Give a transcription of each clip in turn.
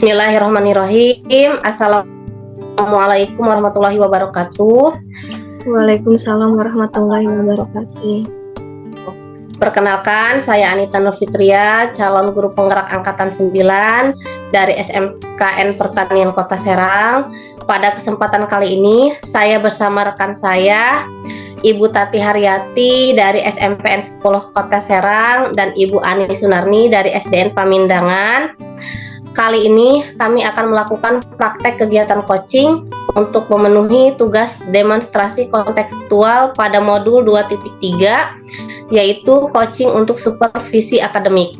Bismillahirrahmanirrahim. Assalamualaikum warahmatullahi wabarakatuh. Waalaikumsalam warahmatullahi wabarakatuh. Perkenalkan, saya Anita Nurfitria, calon guru penggerak angkatan 9 dari SMKN Pertanian Kota Serang. Pada kesempatan kali ini, saya bersama rekan saya, Ibu Tati Haryati dari SMPN 10 Kota Serang dan Ibu Ani Sunarni dari SDN Pamindangan. Kali ini kami akan melakukan praktek kegiatan coaching untuk memenuhi tugas demonstrasi kontekstual pada modul 2.3, yaitu coaching untuk supervisi akademik.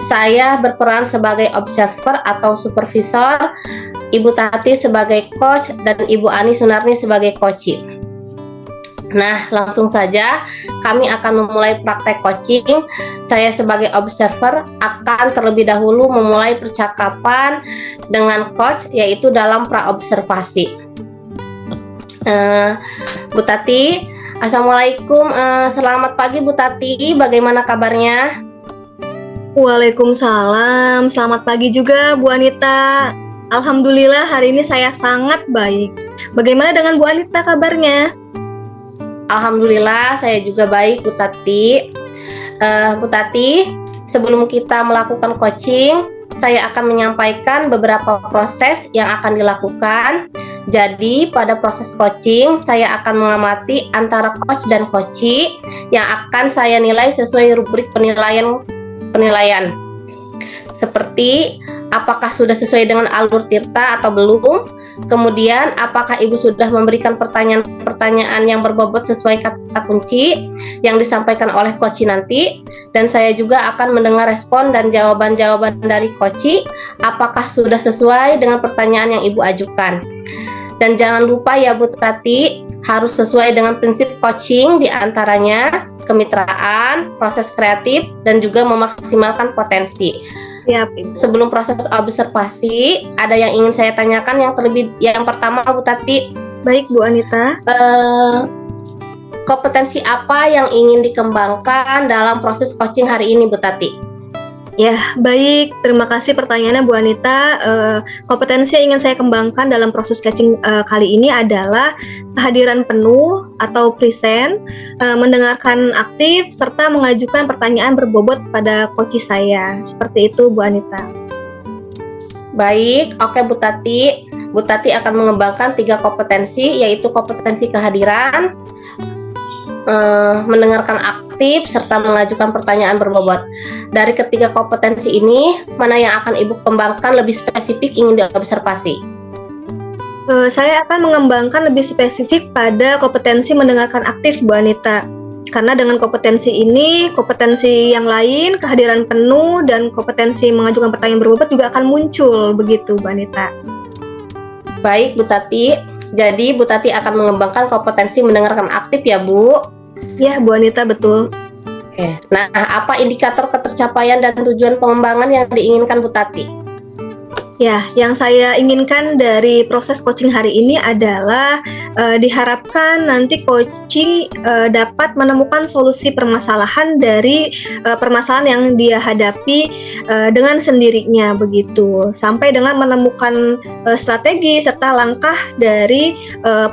Saya berperan sebagai observer atau supervisor, Ibu Tati sebagai coach, dan Ibu Ani Sunarni sebagai coachee. Nah, langsung saja kami akan memulai praktek coaching. Saya sebagai observer akan terlebih dahulu memulai percakapan dengan coach, yaitu dalam praobservasi. Bu Tati, Assalamualaikum, selamat pagi Bu Tati, bagaimana kabarnya? Waalaikumsalam, selamat pagi juga Bu Anita. Alhamdulillah hari ini saya sangat baik. Bagaimana dengan Bu Anita kabarnya? Alhamdulillah saya juga baik Bu Tati. Bu Tati, sebelum kita melakukan coaching, saya akan menyampaikan beberapa proses yang akan dilakukan. Jadi pada proses coaching, saya akan mengamati antara coach dan coachee yang akan saya nilai sesuai rubrik penilaian. Seperti apakah sudah sesuai dengan alur tirta atau belum. Kemudian apakah Ibu sudah memberikan pertanyaan-pertanyaan yang berbobot sesuai kata kunci yang disampaikan oleh coachee nanti. Dan saya juga akan mendengar respon dan jawaban-jawaban dari coachee apakah sudah sesuai dengan pertanyaan yang Ibu ajukan. Dan jangan lupa ya Bu Tati, harus sesuai dengan prinsip coaching, diantaranya kemitraan, proses kreatif, dan juga memaksimalkan potensi. Siap. Sebelum proses observasi, ada yang ingin saya tanyakan. Yang pertama Bu Tati. Baik Bu Anita. Kompetensi apa yang ingin dikembangkan dalam proses coaching hari ini Bu Tati? Ya, baik. Terima kasih pertanyaannya Bu Anita. Kompetensi yang ingin saya kembangkan dalam proses coaching kali ini adalah kehadiran penuh atau present, mendengarkan aktif, serta mengajukan pertanyaan berbobot pada coachee saya. Seperti itu Bu Anita. Baik, oke Bu Tati. Bu Tati akan mengembangkan 3 kompetensi, yaitu kompetensi kehadiran, mendengarkan aktif, serta mengajukan pertanyaan berbobot. Dari ketiga kompetensi ini, mana yang akan Ibu kembangkan lebih spesifik ingin diobservasi? Saya akan mengembangkan lebih spesifik pada kompetensi mendengarkan aktif Bu Anita. Karena dengan kompetensi ini, kompetensi yang lain, kehadiran penuh, dan kompetensi mengajukan pertanyaan berbobot juga akan muncul, begitu Bu Anita. Baik Bu Tati, jadi Bu Tati akan mengembangkan kompetensi mendengarkan aktif ya Bu? Ya Bu Anita, betul. Oke. Nah, apa indikator ketercapaian dan tujuan pengembangan yang diinginkan Bu Tati? Ya, yang saya inginkan dari proses coaching hari ini adalah diharapkan nanti coaching dapat menemukan solusi permasalahan dari permasalahan yang dia hadapi dengan sendirinya begitu, sampai dengan menemukan strategi serta langkah dari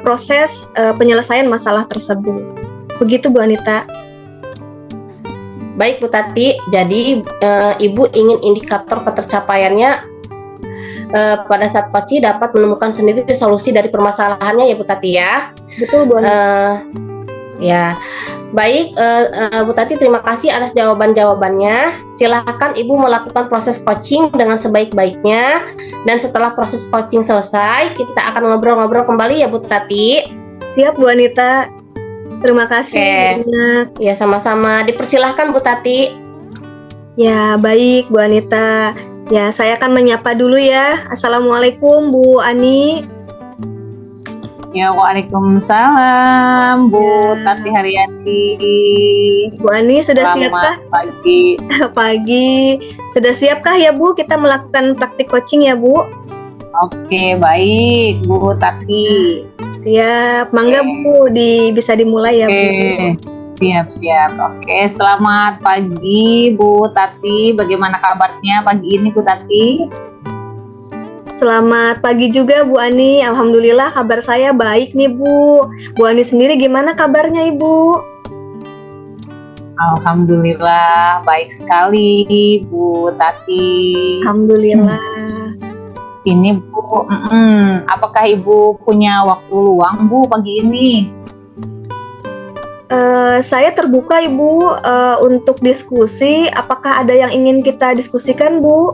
proses penyelesaian masalah tersebut. Begitu Bu Anita. Baik Bu Tati, jadi Ibu ingin indikator ketercapaiannya pada saat coaching dapat menemukan sendiri solusi dari permasalahannya ya Bu Tati ya. Betul Bu Anita. Ya, baik Bu Tati, terima kasih atas jawaban-jawabannya. Silakan Ibu melakukan proses coaching dengan sebaik-baiknya. Dan setelah proses coaching selesai, kita akan ngobrol-ngobrol kembali ya Bu Tati. Siap Bu Anita. Terima kasih. Oke. Ya, sama-sama. Dipersilahkan Bu Tati. Ya, baik Bu Anita. Ya, saya akan menyapa dulu ya. Assalamualaikum Bu Ani. Ya, waalaikumsalam Bu Tati Haryati. Bu Ani sudah siapkah? Pagi. Pagi. Sudah siapkah ya Bu kita melakukan praktik coaching ya Bu? Oke, baik Bu Tati. Siap. Mangga Bu, bisa dimulai ya Bu. Siap. Oke, selamat pagi Bu Tati. Bagaimana kabarnya pagi ini Bu Tati? Selamat pagi juga Bu Ani. Alhamdulillah kabar saya baik nih Bu. Bu Ani sendiri gimana kabarnya Ibu? Alhamdulillah baik sekali Bu Tati. Alhamdulillah. Ini Bu, apakah Ibu punya waktu luang Bu pagi ini? Saya terbuka Ibu untuk diskusi. Apakah ada yang ingin kita diskusikan Bu?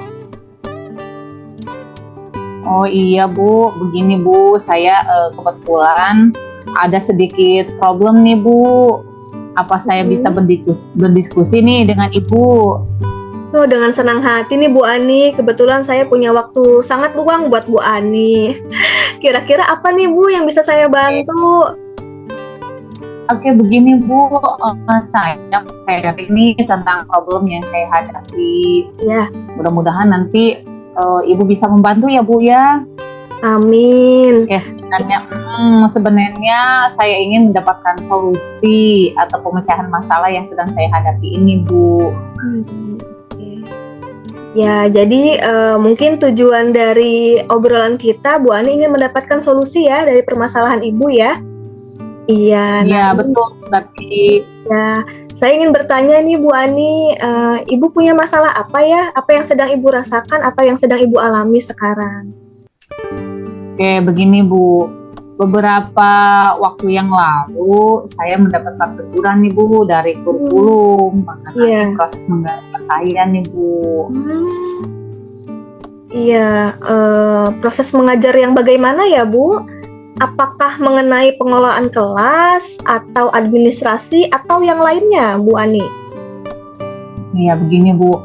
Oh iya Bu, begini Bu, saya kebetulan ada sedikit problem nih Bu. Apa saya bisa berdiskusi nih dengan Ibu? Oh, dengan senang hati nih Bu Ani. Kebetulan saya punya waktu sangat luang buat Bu Ani. Kira-kira apa nih Bu yang bisa saya bantu? Oke, begini Bu, saya ini tentang problem yang saya hadapi. Ya. Mudah-mudahan nanti Ibu bisa membantu ya Bu ya. Amin. Ya sebenarnya saya ingin mendapatkan solusi atau pemecahan masalah yang sedang saya hadapi ini Bu. Ya, jadi mungkin tujuan dari obrolan kita Bu Ani ingin mendapatkan solusi ya dari permasalahan Ibu ya. Iya. Iya betul Tati. Ya, saya ingin bertanya nih Bu Ani, Ibu punya masalah apa ya? Apa yang sedang Ibu rasakan atau yang sedang Ibu alami sekarang? Oke, begini Bu. Beberapa waktu yang lalu saya mendapatkan teguran nih Bu dari kurikulum mengenai proses mengajar saya nih Bu. Iya, proses mengajar yang bagaimana ya Bu? Apakah mengenai pengelolaan kelas atau administrasi atau yang lainnya Bu Ani? Iya begini Bu.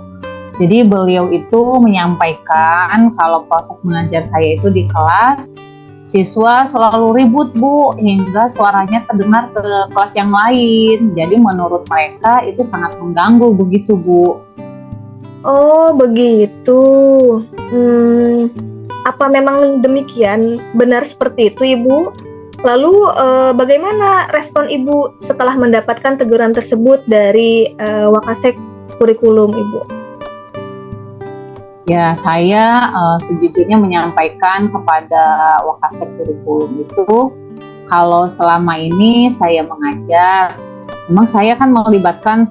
Jadi beliau itu menyampaikan kalau proses mengajar saya itu di kelas, siswa selalu ribut Bu, hingga suaranya terdengar ke kelas yang lain. Jadi menurut mereka itu sangat mengganggu begitu Bu. Oh begitu. Apa memang demikian? Benar seperti itu Ibu? Lalu bagaimana respon Ibu setelah mendapatkan teguran tersebut dari Wakasek kurikulum Ibu? Ya, saya sejujurnya menyampaikan kepada Wakasek kurikulum itu kalau selama ini saya mengajar, memang saya kan melibatkan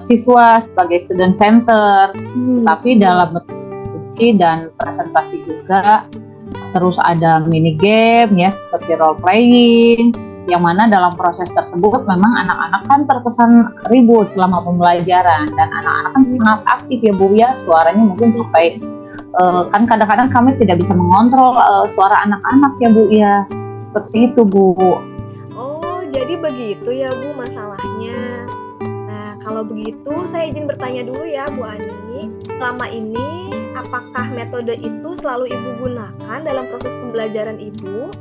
siswa sebagai student center, tapi dalam bentuk diskusi dan presentasi juga, terus ada mini game ya seperti role playing, yang mana dalam proses tersebut memang anak-anak kan terkesan ribut selama pembelajaran, dan anak-anak kan sangat aktif ya Bu ya, suaranya mungkin sampai kan kadang-kadang kami tidak bisa mengontrol suara anak-anak ya Bu ya, seperti itu Bu. Oh jadi begitu ya Bu masalahnya. Nah kalau begitu saya izin bertanya dulu ya Bu Ani, selama ini apakah metode itu selalu Ibu gunakan dalam proses pembelajaran Ibu?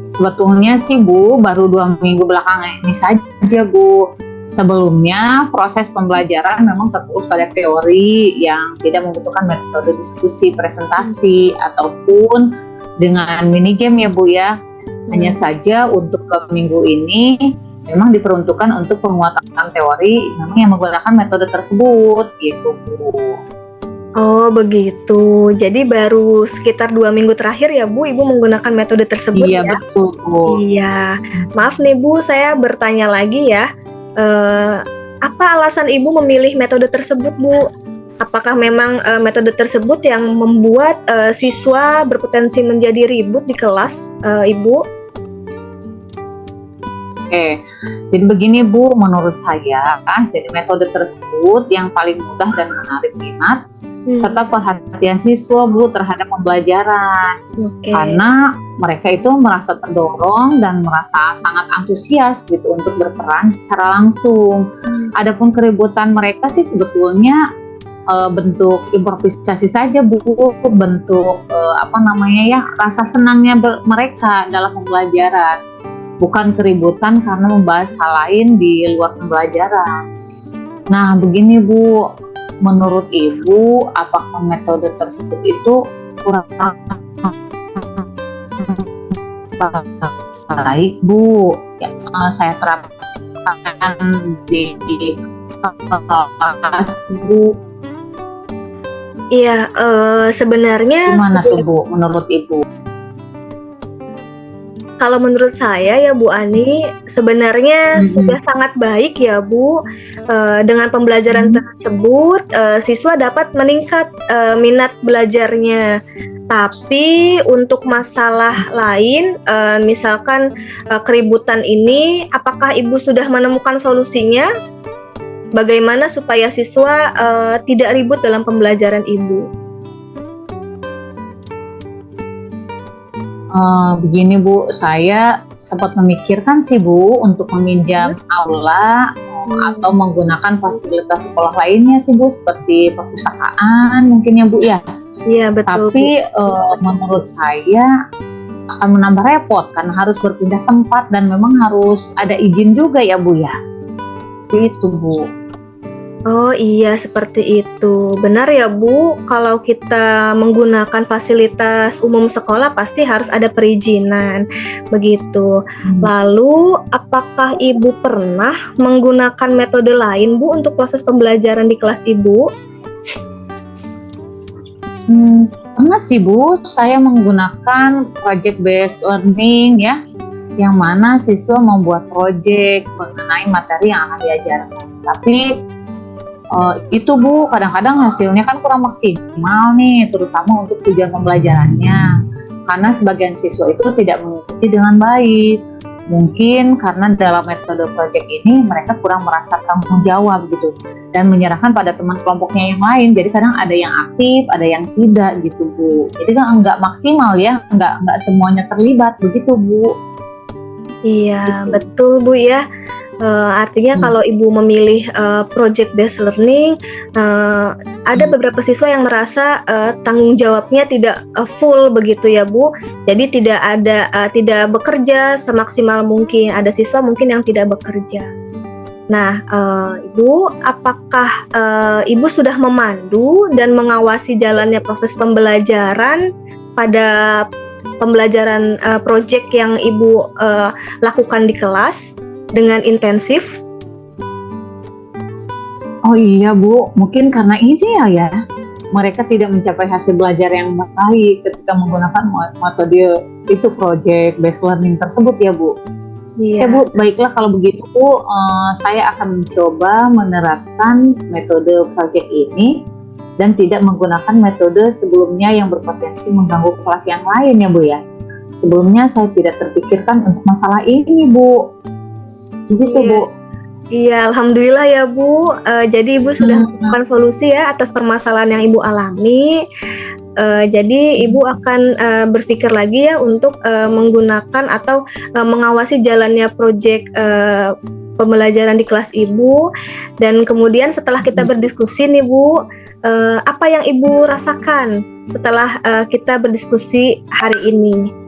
Sebetulnya sih Bu, baru 2 minggu belakangan ini saja Bu. Sebelumnya proses pembelajaran memang terfokus pada teori yang tidak membutuhkan metode diskusi, presentasi, ataupun dengan mini game ya Bu ya. Hanya saja untuk minggu ini memang diperuntukkan untuk penguatan teori, memang yang menggunakan metode tersebut gitu Bu. Oh begitu, jadi baru sekitar 2 minggu terakhir ya Bu, Ibu menggunakan metode tersebut ya? Iya betul Bu. Iya, maaf nih Bu, saya bertanya lagi ya, apa alasan Ibu memilih metode tersebut Bu? Apakah memang metode tersebut yang membuat siswa berpotensi menjadi ribut di kelas Ibu? Oke, jadi begini Bu, menurut saya, jadi metode tersebut yang paling mudah dan menarik minat serta perhatian siswa Bu terhadap pembelajaran. Karena mereka itu merasa terdorong dan merasa sangat antusias gitu untuk berperan secara langsung. Adapun keributan mereka sih sebetulnya bentuk improvisasi saja Bu, bentuk rasa senangnya mereka dalam pembelajaran, bukan keributan karena membahas hal lain di luar pembelajaran. Nah begini Bu, menurut Ibu, apakah metode tersebut itu kurang baik Bu? Ya, saya terapkan di kelas Bu. Iya, sebenarnya Gimana tuh Bu menurut Ibu? kalau menurut saya ya Bu Ani, sebenarnya sudah sangat baik ya Bu. Dengan pembelajaran tersebut, siswa dapat meningkat minat belajarnya. Tapi untuk masalah lain, misalkan keributan ini, apakah Ibu sudah menemukan solusinya? Bagaimana supaya siswa tidak ribut dalam pembelajaran Ibu? Begini Bu, saya sempat memikirkan sih Bu untuk meminjam aula atau menggunakan fasilitas sekolah lainnya sih Bu, seperti perpustakaan mungkin ya Bu ya. Iya betul. Tapi menurut saya akan menambah repot karena harus berpindah tempat dan memang harus ada izin juga ya Bu ya. Itu Bu. Oh iya, seperti itu. Benar ya Bu, kalau kita menggunakan fasilitas umum sekolah pasti harus ada perizinan, begitu. Lalu, apakah Ibu pernah menggunakan metode lain Bu untuk proses pembelajaran di kelas Ibu? Pernah sih Bu, saya menggunakan project based learning ya, yang mana siswa membuat project mengenai materi yang akan diajarkan. Tapi itu Bu, kadang-kadang hasilnya kan kurang maksimal nih, terutama untuk tujuan pembelajarannya, karena sebagian siswa itu tidak mengikuti dengan baik. Mungkin karena dalam metode project ini mereka kurang merasa tanggung jawab gitu, dan menyerahkan pada teman kelompoknya yang lain. Jadi kadang ada yang aktif, ada yang tidak gitu Bu. Jadi kan nggak maksimal ya, nggak semuanya terlibat begitu Bu. Iya, betul Bu ya. Artinya kalau Ibu memilih project based learning, ada beberapa siswa yang merasa tanggung jawabnya tidak full begitu ya Bu. Jadi tidak bekerja semaksimal mungkin. Ada siswa mungkin yang tidak bekerja. Nah, Ibu, apakah Ibu sudah memandu dan mengawasi jalannya proses pembelajaran pada pembelajaran project yang Ibu lakukan di kelas dengan intensif? Oh iya Bu, mungkin karena ini ya, mereka tidak mencapai hasil belajar yang baik ketika menggunakan metode itu project based learning tersebut ya Bu. Iya. Ya Bu, baiklah kalau begitu Bu, saya akan mencoba menerapkan metode project ini dan tidak menggunakan metode sebelumnya yang berpotensi mengganggu kelas yang lain ya Bu ya. Sebelumnya saya tidak terpikirkan untuk masalah ini Bu. Begitu Bu. Iya, alhamdulillah ya Bu. Jadi Ibu sudah menemukan solusi ya atas permasalahan yang Ibu alami. Jadi Ibu akan berpikir lagi ya untuk menggunakan atau mengawasi jalannya proyek pembelajaran di kelas Ibu. Dan kemudian setelah kita berdiskusi nih Bu, apa yang Ibu rasakan setelah kita berdiskusi hari ini?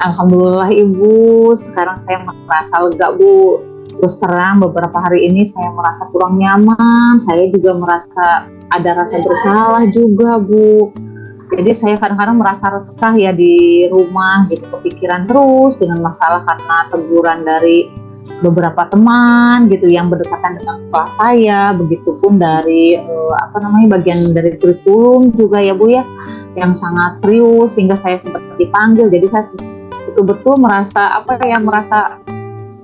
Alhamdulillah Ibu, sekarang saya merasa lega Bu. Terus terang beberapa hari ini saya merasa kurang nyaman, saya juga merasa ada rasa bersalah juga Bu. Jadi saya kadang-kadang merasa resah ya di rumah gitu, kepikiran terus dengan masalah karena teguran dari beberapa teman gitu yang berdekatan dengan kelas saya, begitupun dari bagian dari kurikulum juga ya Bu ya, yang sangat serius sehingga saya sempat dipanggil. Jadi saya betul-betul merasa merasa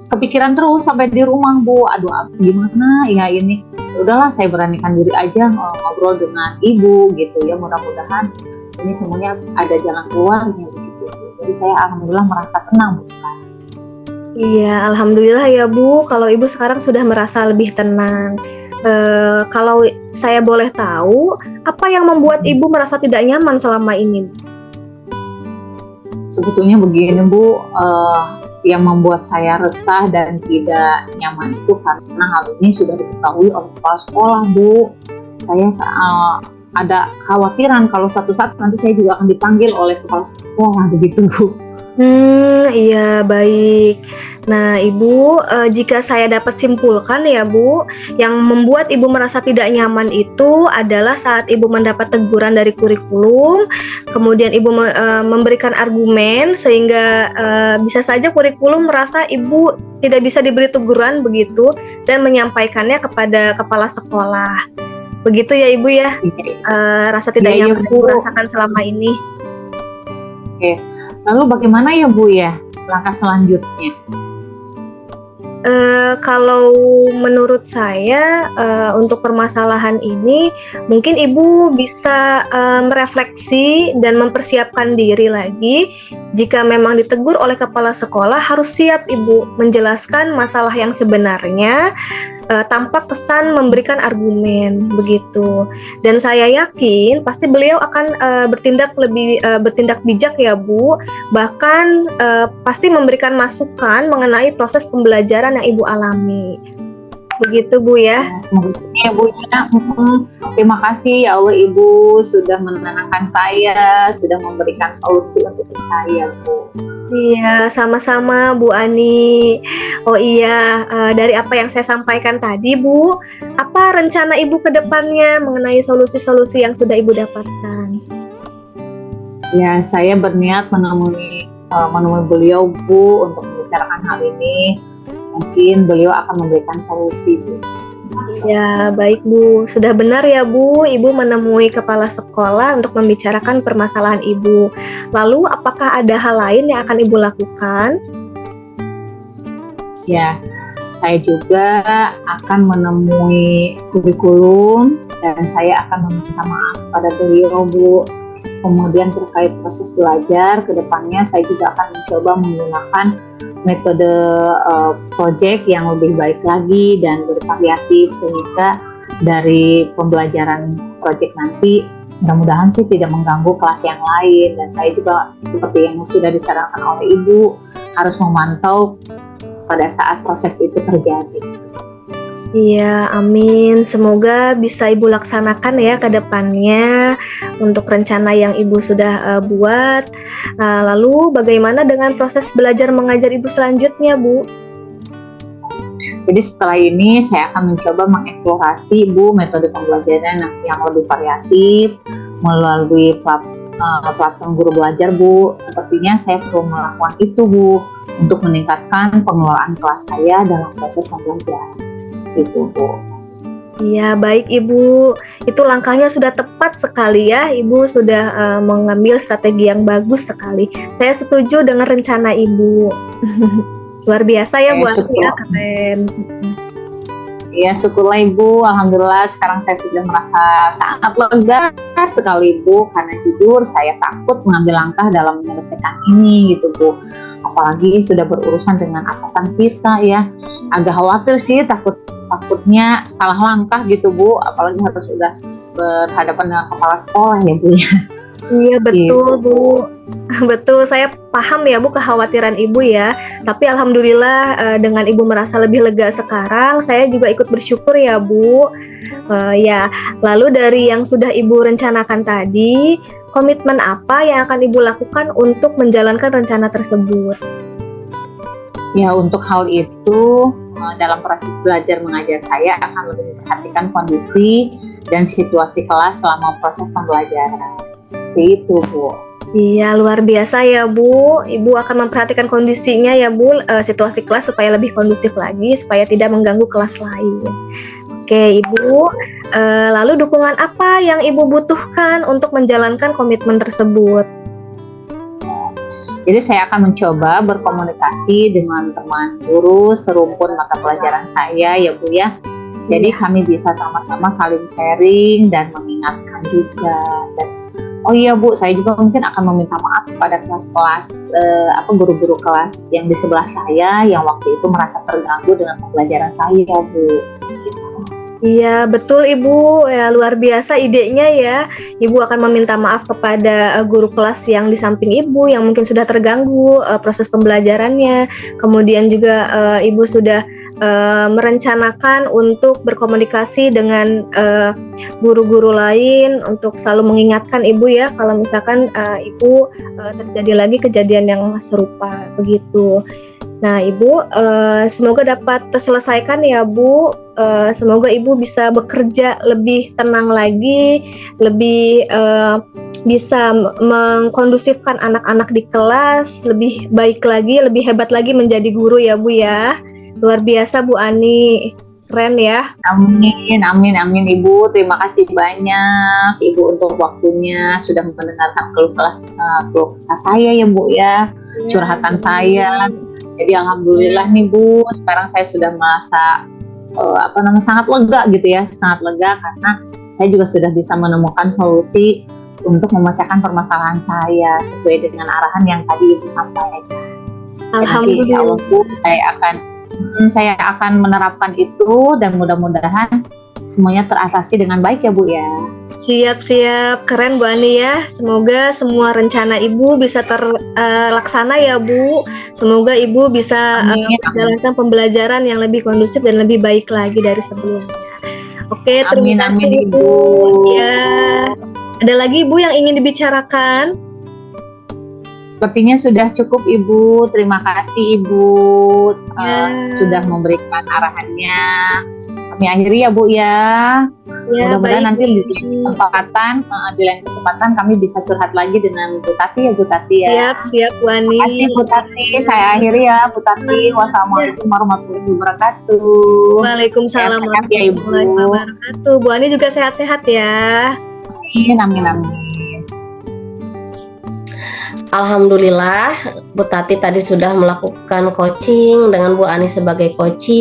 kepikiran terus sampai di rumah Bu. Aduh gimana ya ini. Udahlah saya beranikan diri aja ngobrol dengan Ibu gitu ya. Mudah-mudahan ini semuanya ada jalan keluarnya begitu. Jadi saya alhamdulillah merasa tenang Bu sekarang. Iya, alhamdulillah ya Bu. Kalau Ibu sekarang sudah merasa lebih tenang. Kalau saya boleh tahu, apa yang membuat Ibu merasa tidak nyaman selama ini? Sebetulnya begini Bu, yang membuat saya resah dan tidak nyaman itu karena hal ini sudah diketahui oleh kepala sekolah Bu. Saya ada khawatiran kalau suatu saat nanti saya juga akan dipanggil oleh kepala sekolah begitu Bu. Iya baik. Nah Ibu, jika saya dapat simpulkan ya Bu, yang membuat Ibu merasa tidak nyaman itu adalah saat Ibu mendapat teguran dari kurikulum, kemudian Ibu memberikan argumen sehingga bisa saja kurikulum merasa Ibu tidak bisa diberi teguran begitu dan menyampaikannya kepada kepala sekolah. Begitu ya Ibu ya, rasa tidak Iya, nyaman yang Bu. Ibu rasakan selama ini. Oke. Lalu bagaimana ya Bu ya langkah selanjutnya? Kalau menurut saya untuk permasalahan ini mungkin Ibu bisa merefleksi dan mempersiapkan diri lagi. Jika memang ditegur oleh kepala sekolah, harus siap Ibu menjelaskan masalah yang sebenarnya tanpa kesan memberikan argumen begitu. Dan saya yakin pasti beliau akan bertindak bijak ya Bu. Bahkan pasti memberikan masukan mengenai proses pembelajaran yang Ibu alami. Begitu Bu ya. Semoga saja ya Bu ya. Terima kasih ya Allah Ibu sudah menenangkan saya, sudah memberikan solusi untuk saya Bu. Iya, sama-sama Bu Ani. Oh iya, dari apa yang saya sampaikan tadi Bu, apa rencana Ibu ke depannya mengenai solusi-solusi yang sudah Ibu dapatkan? Ya, saya berniat menemui beliau Bu untuk membicarakan hal ini. Mungkin beliau akan memberikan solusi Bu. Ya, baik Bu. Sudah benar ya Bu, Ibu menemui kepala sekolah untuk membicarakan permasalahan Ibu. Lalu, apakah ada hal lain yang akan Ibu lakukan? Ya, saya juga akan menemui kurikulum dan saya akan meminta maaf pada beliau Bu. Kemudian terkait proses belajar, ke depannya saya juga akan mencoba menggunakan metode project yang lebih baik lagi dan bervariatif sehingga dari pembelajaran project nanti mudah-mudahan sih tidak mengganggu kelas yang lain. Dan saya juga seperti yang sudah disarankan oleh Ibu harus memantau pada saat proses itu terjadi. Iya, amin. Semoga bisa Ibu laksanakan ya ke depannya untuk rencana yang Ibu sudah buat. Lalu bagaimana dengan proses belajar mengajar Ibu selanjutnya, Bu? Jadi setelah ini saya akan mencoba mengeksplorasi Bu metode pembelajaran yang lebih variatif melalui platform guru belajar Bu. Sepertinya saya perlu melakukan itu Bu untuk meningkatkan pengelolaan kelas saya dalam proses pembelajaran. Itu Bu. Iya, baik Ibu. Itu langkahnya sudah tepat sekali ya. Ibu sudah mengambil strategi yang bagus sekali. Saya setuju dengan rencana Ibu. Luar biasa ya Bu Ani ya, keren. Ya, syukurlah Ibu. Alhamdulillah sekarang saya sudah merasa sangat lega sekali Bu, karena jujur saya takut mengambil langkah dalam menyelesaikan ini gitu Bu. Apalagi sudah berurusan dengan atasan kita ya. Agak khawatir sih, takutnya salah langkah gitu Bu, apalagi harus sudah berhadapan dengan kepala sekolah ya Bu ya. Iya betul Gitu. Bu. Betul, saya paham ya Bu kekhawatiran Ibu ya. Tapi alhamdulillah dengan Ibu merasa lebih lega sekarang, saya juga ikut bersyukur ya Bu. Ya, lalu dari yang sudah Ibu rencanakan tadi, komitmen apa yang akan Ibu lakukan untuk menjalankan rencana tersebut? Ya, untuk hal itu dalam proses belajar mengajar saya akan lebih memperhatikan kondisi dan situasi kelas selama proses pembelajaran. Seperti itu Bu. Iya, luar biasa ya Bu. Ibu akan memperhatikan kondisinya ya Bu, situasi kelas supaya lebih kondusif lagi, supaya tidak mengganggu kelas lain. Oke Ibu, lalu dukungan apa yang Ibu butuhkan untuk menjalankan komitmen tersebut? Jadi saya akan mencoba berkomunikasi dengan teman guru serumpun mata pelajaran saya ya Bu ya. Jadi kami bisa sama-sama saling sharing dan mengingatkan juga. Dan oh iya Bu, saya juga mungkin akan meminta maaf kepada kelas-kelas guru-guru kelas yang di sebelah saya yang waktu itu merasa terganggu dengan pembelajaran saya Bu. Iya betul Ibu, ya luar biasa idenya ya. Ibu akan meminta maaf kepada guru kelas yang di samping Ibu yang mungkin sudah terganggu proses pembelajarannya. Kemudian juga Ibu sudah merencanakan untuk berkomunikasi dengan guru-guru lain untuk selalu mengingatkan Ibu ya kalau misalkan Ibu terjadi lagi kejadian yang serupa begitu. Nah Ibu, semoga dapat terselesaikan ya Bu. Semoga Ibu bisa bekerja lebih tenang lagi, lebih bisa mengkondusifkan anak-anak di kelas, lebih baik lagi, lebih hebat lagi menjadi guru ya Bu ya. Luar biasa Bu Ani. Keren ya. Amin, amin, amin Ibu. Terima kasih banyak Ibu untuk waktunya sudah mendengarkan keluh kesah saya ya Bu ya, curhatan saya. Jadi alhamdulillah nih Bu, sekarang saya sudah merasa sangat lega gitu ya, sangat lega karena saya juga sudah bisa menemukan solusi untuk memecahkan permasalahan saya sesuai dengan arahan yang tadi Ibu sampaikan. Alhamdulillah. Insya Allah Bu, saya akan menerapkan itu dan mudah-mudahan semuanya teratasi dengan baik ya Bu ya. Siap, keren Bu Ani ya. Semoga semua rencana Ibu bisa terlaksana ya Bu. Semoga Ibu bisa menjalankan pembelajaran yang lebih kondusif dan lebih baik lagi dari sebelumnya. Oke, terima kasih Ibu. Ya, ada lagi Ibu yang ingin dibicarakan? Sepertinya sudah cukup Ibu. Terima kasih Ibu sudah memberikan arahannya. Kami akhiri ya Bu ya. Mudah-mudahan nanti di lain kesempatan kami bisa curhat lagi dengan Bu Tati ya Bu Tati ya. Siap Bu Ani. Terima kasih Bu Tati. Saya akhiri ya Bu Tati. Wassalamualaikum warahmatullahi wabarakatuh. Waalaikumsalam warahmatullahi wabarakatuh. Bu Ani juga sehat-sehat ya. Amin, amin, amin. Alhamdulillah, Bu Tati tadi sudah melakukan coaching dengan Bu Ani sebagai coach,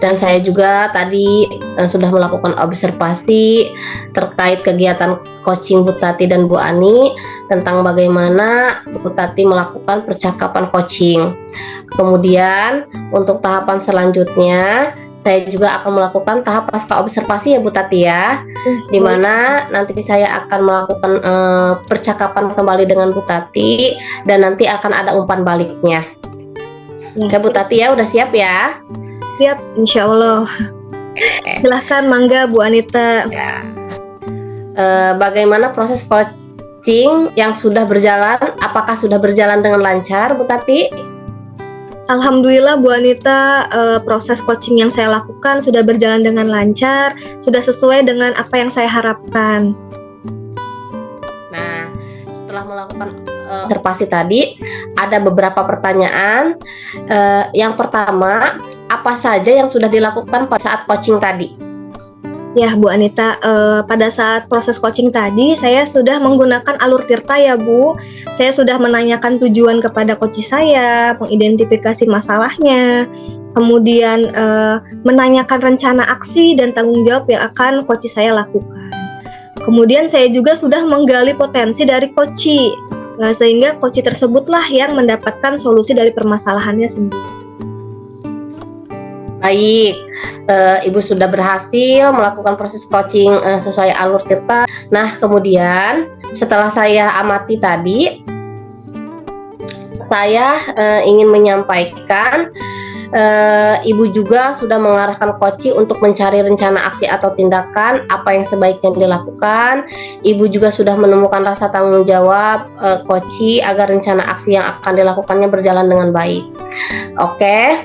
dan saya juga tadi sudah melakukan observasi terkait kegiatan coaching Bu Tati dan Bu Ani tentang bagaimana Bu Tati melakukan percakapan coaching. Kemudian untuk tahapan selanjutnya saya juga akan melakukan tahap pasca observasi ya Bu Tati ya, di mana nanti saya akan melakukan percakapan kembali dengan Bu Tati dan nanti akan ada umpan baliknya. Oke Bu Tati ya, udah siap ya? Siap, insya Allah. Silahkan mangga Bu Anita. Ya. Bagaimana proses coaching yang sudah berjalan? Apakah sudah berjalan dengan lancar Bu Tati? Alhamdulillah Bu Anita, proses coaching yang saya lakukan sudah berjalan dengan lancar, sudah sesuai dengan apa yang saya harapkan. Nah, setelah melakukan observasi tadi, ada beberapa pertanyaan. Yang pertama, apa saja yang sudah dilakukan pada saat coaching tadi? Ya Bu Anita, pada saat proses coaching tadi saya sudah menggunakan alur tirta ya Bu. Saya sudah menanyakan tujuan kepada coach saya, mengidentifikasi masalahnya, kemudian menanyakan rencana aksi dan tanggung jawab yang akan coach saya lakukan. Kemudian saya juga sudah menggali potensi dari coach, sehingga coach tersebutlah yang mendapatkan solusi dari permasalahannya sendiri. Baik, Ibu sudah berhasil melakukan proses coaching sesuai alur tirta. Nah, kemudian setelah saya amati tadi, saya ingin menyampaikan Ibu juga sudah mengarahkan coach untuk mencari rencana aksi atau tindakan apa yang sebaiknya dilakukan. Ibu juga sudah menemukan rasa tanggung jawab coach agar rencana aksi yang akan dilakukannya berjalan dengan baik. Oke,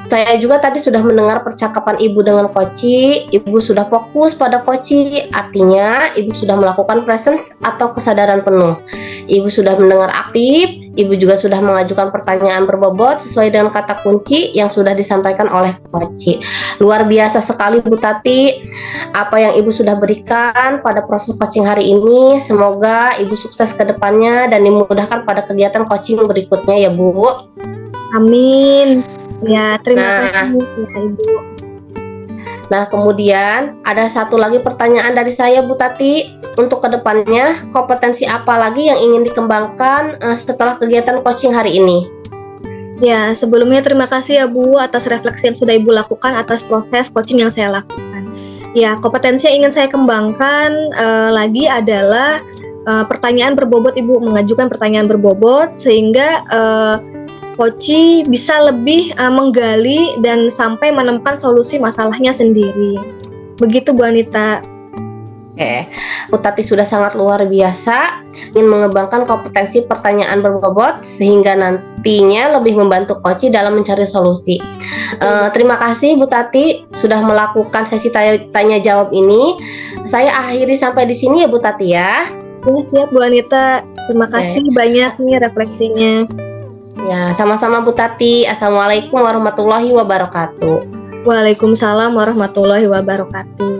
saya juga tadi sudah mendengar percakapan Ibu dengan coach. Ibu sudah fokus pada coach, artinya Ibu sudah melakukan presence atau kesadaran penuh. Ibu sudah mendengar aktif. Ibu juga sudah mengajukan pertanyaan berbobot sesuai dengan kata kunci yang sudah disampaikan oleh coach. Luar biasa sekali Bu Tati apa yang Ibu sudah berikan pada proses coaching hari ini. Semoga Ibu sukses ke depannya dan dimudahkan pada kegiatan coaching berikutnya ya Bu. Amin. Ya, terima kasih ya Ibu. Nah, kemudian ada satu lagi pertanyaan dari saya Bu Tati. Untuk kedepannya, kompetensi apa lagi yang ingin dikembangkan setelah kegiatan coaching hari ini? Ya, sebelumnya terima kasih ya Bu atas refleksi yang sudah Ibu lakukan atas proses coaching yang saya lakukan. Ya, kompetensi yang ingin saya kembangkan lagi adalah pertanyaan berbobot. Ibu mengajukan pertanyaan berbobot sehingga coach bisa lebih menggali dan sampai menemukan solusi masalahnya sendiri. Begitu Bu Anita. Oke, Bu Tati sudah sangat luar biasa ingin mengembangkan kompetensi pertanyaan berbobot sehingga nantinya lebih membantu coach dalam mencari solusi. Terima kasih Bu Tati sudah melakukan sesi tanya jawab ini. Saya akhiri sampai di sini ya Bu Tati ya. Ya, siap Bu Anita. Terima kasih banyak nih refleksinya. Ya, sama-sama Bu Tati. Assalamualaikum warahmatullahi wabarakatuh. Waalaikumsalam warahmatullahi wabarakatuh.